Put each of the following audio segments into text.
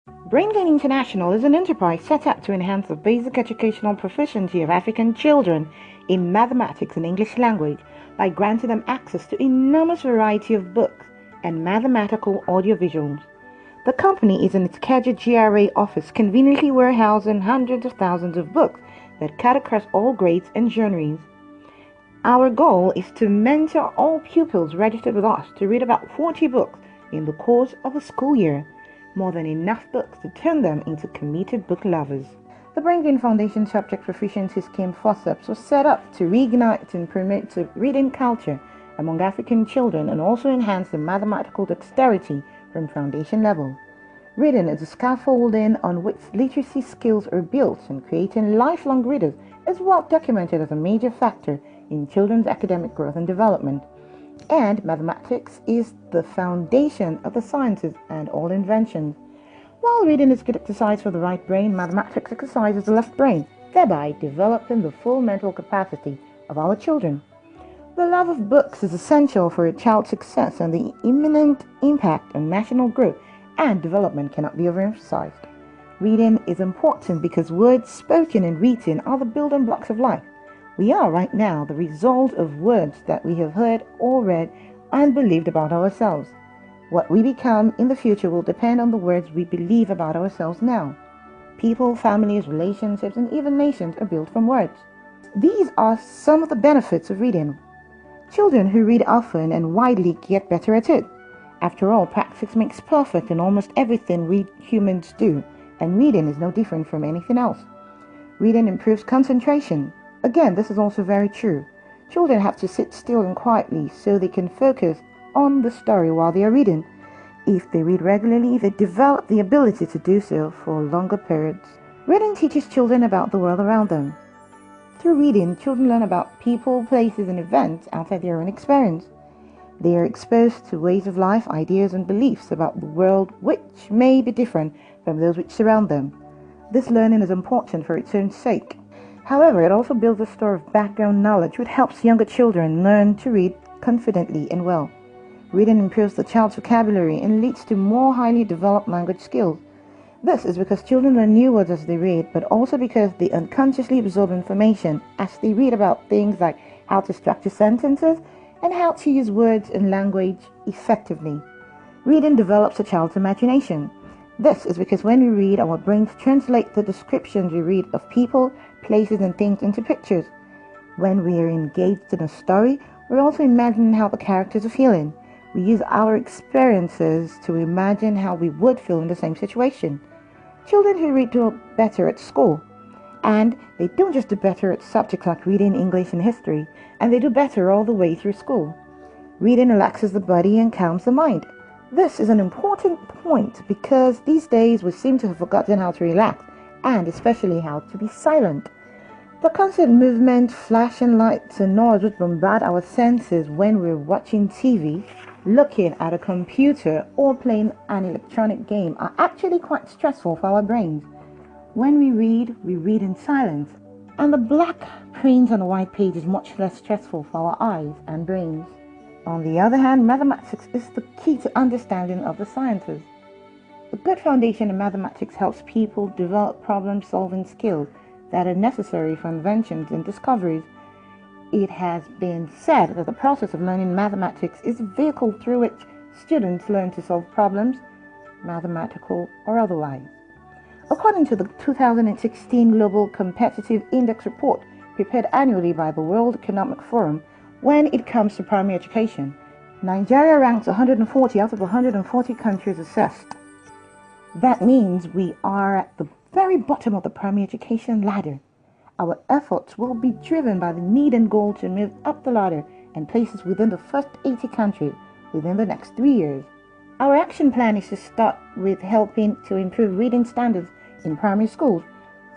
Braingain International is an enterprise set up to enhance the basic educational proficiency of African children in mathematics and English language by granting them access to enormous variety of books and mathematical audiovisuals. The company is in its Keja GRA office, conveniently warehousing hundreds of thousands of books that cut across all grades and genres. Our goal is to mentor all pupils registered with us to read about 40 books in the course of a school year, more than enough books to turn them into committed book lovers. The Braingain Foundation Subject Proficiency Scheme FOSSEPS was set up to reignite and promote the reading culture among African children and also enhance the mathematical dexterity from foundation level. Reading is a scaffolding on which literacy skills are built, and creating lifelong readers is well documented as a major factor in children's academic growth and development. And mathematics is the foundation of the sciences and all inventions. While reading is good exercise for the right brain, mathematics exercises the left brain, thereby developing the full mental capacity of our children. The love of books is essential for a child's success, and the imminent impact on national growth and development cannot be overemphasized. Reading is important because words spoken and written are the building blocks of life. We are right now the result of words that we have heard or read and believed about ourselves. What we become in the future will depend on the words we believe about ourselves now. People, families, relationships, and even nations are built from words. These are some of the benefits of reading. Children who read often and widely get better at it. After all, practice makes perfect in almost everything we humans do, and reading is no different from anything else. Reading improves concentration. Again, this is also very true. Children have to sit still and quietly so they can focus on the story while they are reading. If they read regularly, they develop the ability to do so for longer periods. Reading teaches children about the world around them. Through reading, children learn about people, places, and events outside their own experience. They are exposed to ways of life, ideas, and beliefs about the world which may be different from those which surround them. This learning is important for its own sake. However, it also builds a store of background knowledge which helps younger children learn to read confidently and well. Reading improves the child's vocabulary and leads to more highly developed language skills. This is because children learn new words as they read, but also because they unconsciously absorb information as they read about things like how to structure sentences and how to use words and language effectively. Reading develops a child's imagination. This is because when we read, our brains translate the descriptions we read of people, places, and things into pictures. When we are engaged in a story, we're also imagining how the characters are feeling. We use our experiences to imagine how we would feel in the same situation. Children who read do better at school. And they don't just do better at subjects like reading, English, and history, and they do better all the way through school. Reading relaxes the body and calms the mind. This is an important point because these days we seem to have forgotten how to relax, and especially how to be silent. The constant movement, flashing lights, and noise which bombard our senses when we're watching TV, looking at a computer, or playing an electronic game are actually quite stressful for our brains. When we read in silence, and the black print on the white page is much less stressful for our eyes and brains. On the other hand, mathematics is the key to understanding of the sciences. A good foundation in mathematics helps people develop problem-solving skills that are necessary for inventions and discoveries. It has been said that the process of learning mathematics is a vehicle through which students learn to solve problems, mathematical or otherwise. According to the 2016 Global Competitive Index report prepared annually by the World Economic Forum, when it comes to primary education, Nigeria ranks 140 out of 140 countries assessed. That means we are at the very bottom of the primary education ladder. Our efforts will be driven by the need and goal to move up the ladder and place us within the first 80 countries within the next 3 years. Our action plan is to start with helping to improve reading standards in primary schools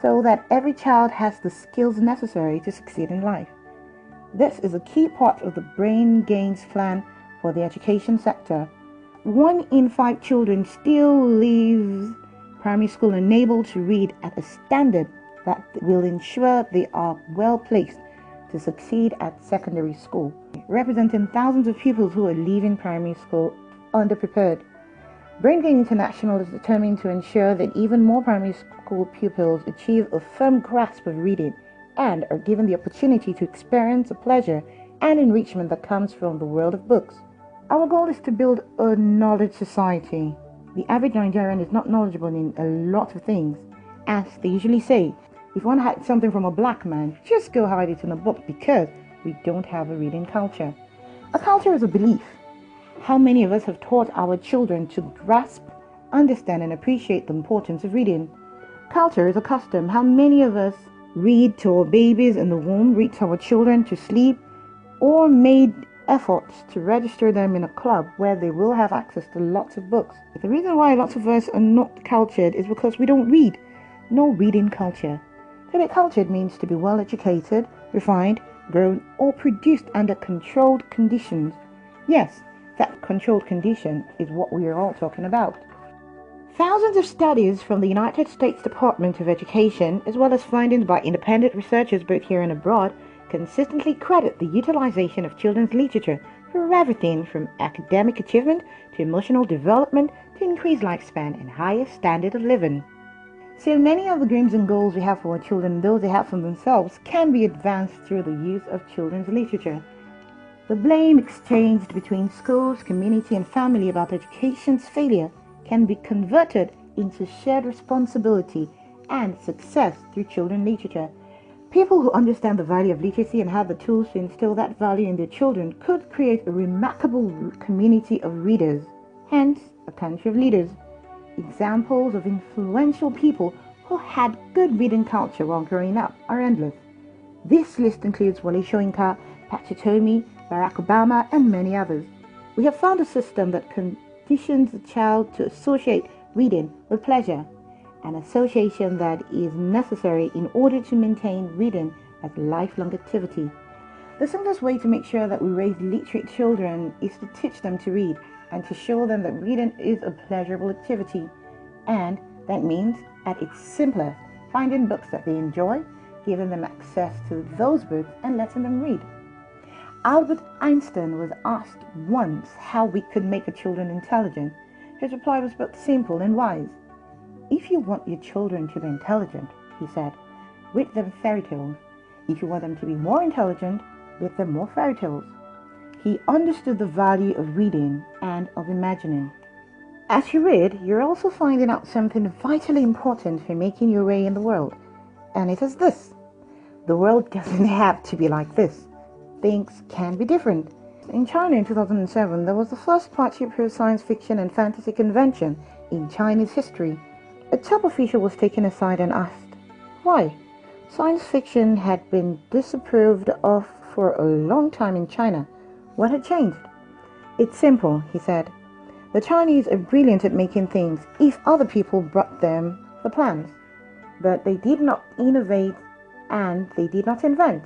so that every child has the skills necessary to succeed in life. This is a key part of the Braingain's plan for the education sector. 1 in 5 children still leaves primary school unable to read at a standard that will ensure they are well placed to succeed at secondary school, representing thousands of pupils who are leaving primary school underprepared. Braingain International is determined to ensure that even more primary school pupils achieve a firm grasp of reading and are given the opportunity to experience the pleasure and enrichment that comes from the world of books. Our goal is to build a knowledge society. The average Nigerian is not knowledgeable in a lot of things. As they usually say, if you want to hide something from a black man, just go hide it in a book because we don't have a reading culture. A culture is a belief. How many of us have taught our children to grasp, understand, and appreciate the importance of reading? Culture is a custom. How many of us read to our babies in the womb, read to our children to sleep, or made efforts to register them in a club where they will have access to lots of books? The reason why lots of us are not cultured is because we don't read. No reading culture. To be cultured means to be well educated, refined, grown, or produced under controlled conditions. Yes, that controlled condition is what we are all talking about. Thousands of studies from the United States Department of Education, as well as findings by independent researchers both here and abroad, consistently credit the utilization of children's literature for everything from academic achievement to emotional development to increased lifespan and higher standard of living. So many of the dreams and goals we have for our children, those they have for themselves, can be advanced through the use of children's literature. The blame exchanged between schools, community, and family about education's failure can be converted into shared responsibility and success through children's literature. People who understand the value of literacy and have the tools to instill that value in their children could create a remarkable community of readers, hence a country of leaders. Examples of influential people who had good reading culture while growing up are endless. This list includes Wole Soyinka, Pachitomi, Barack Obama, and many others. We have found a system that conditions the child to associate reading with pleasure, an association that is necessary in order to maintain reading as a lifelong activity. The simplest way to make sure that we raise literate children is to teach them to read and to show them that reading is a pleasurable activity. And that means, at its simplest, finding books that they enjoy, giving them access to those books, and letting them read. Albert Einstein was asked once how we could make our children intelligent. His reply was both simple and wise. If you want your children to be intelligent, he said, read them fairy tales. If you want them to be more intelligent, read them more fairy tales. He understood the value of reading and of imagining. As you read, you're also finding out something vitally important for making your way in the world. And it is this: the world doesn't have to be like this. Things can be different. In China in 2007, there was the first party-approved science fiction and fantasy convention in Chinese history. A top official was taken aside and asked, why? Science fiction had been disapproved of for a long time in China. What had changed? It's simple, he said. The Chinese are brilliant at making things if other people brought them the plans. But they did not innovate and they did not invent.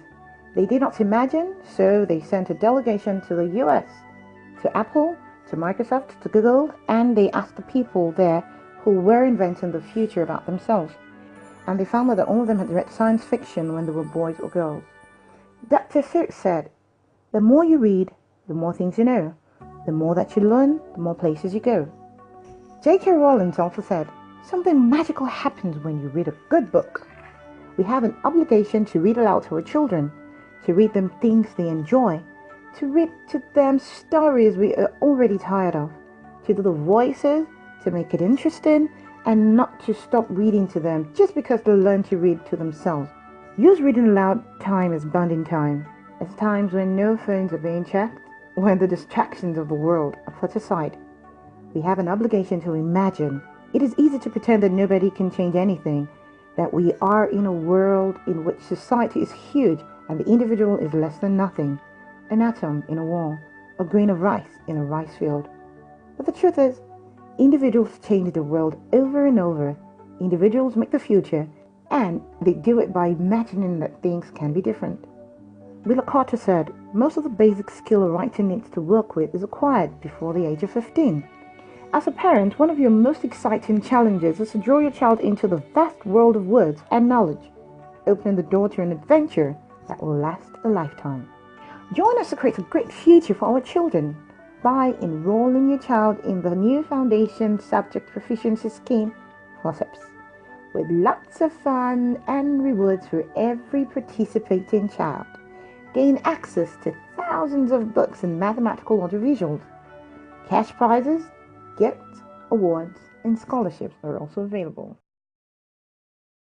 They did not imagine, so they sent a delegation to the US, to Apple, to Microsoft, to Google, and they asked the people there who were inventing the future about themselves. And they found that all of them had read science fiction when they were boys or girls. Dr. Seuss said, the more you read, the more things you know. The more that you learn, the more places you go. J.K. Rowling also said, something magical happens when you read a good book. We have an obligation to read aloud to our children, to read them things they enjoy, to read to them stories we are already tired of, to do the voices, to make it interesting, and not to stop reading to them just because they learn to read to themselves. Use reading aloud time as bonding time, as times when no phones are being checked, when the distractions of the world are put aside. We have an obligation to imagine. It is easy to pretend that nobody can change anything, that we are in a world in which society is huge and the individual is less than nothing, an atom in a wall, a grain of rice in a rice field. But the truth is, individuals change the world over and over. Individuals make the future, and they do it by imagining that things can be different. Willa Carter said, most of the basic skill a writer needs to work with is acquired before the age of 15. As a parent, one of your most exciting challenges is to draw your child into the vast world of words and knowledge, opening the door to an adventure that will last a lifetime. Join us to create a great future for our children. by enrolling your child in the new Foundation Subject Proficiency Scheme, FOSSEPS, with lots of fun and rewards for every participating child. Gain access to thousands of books and mathematical audiovisuals. Cash prizes, gifts, awards, and scholarships are also available.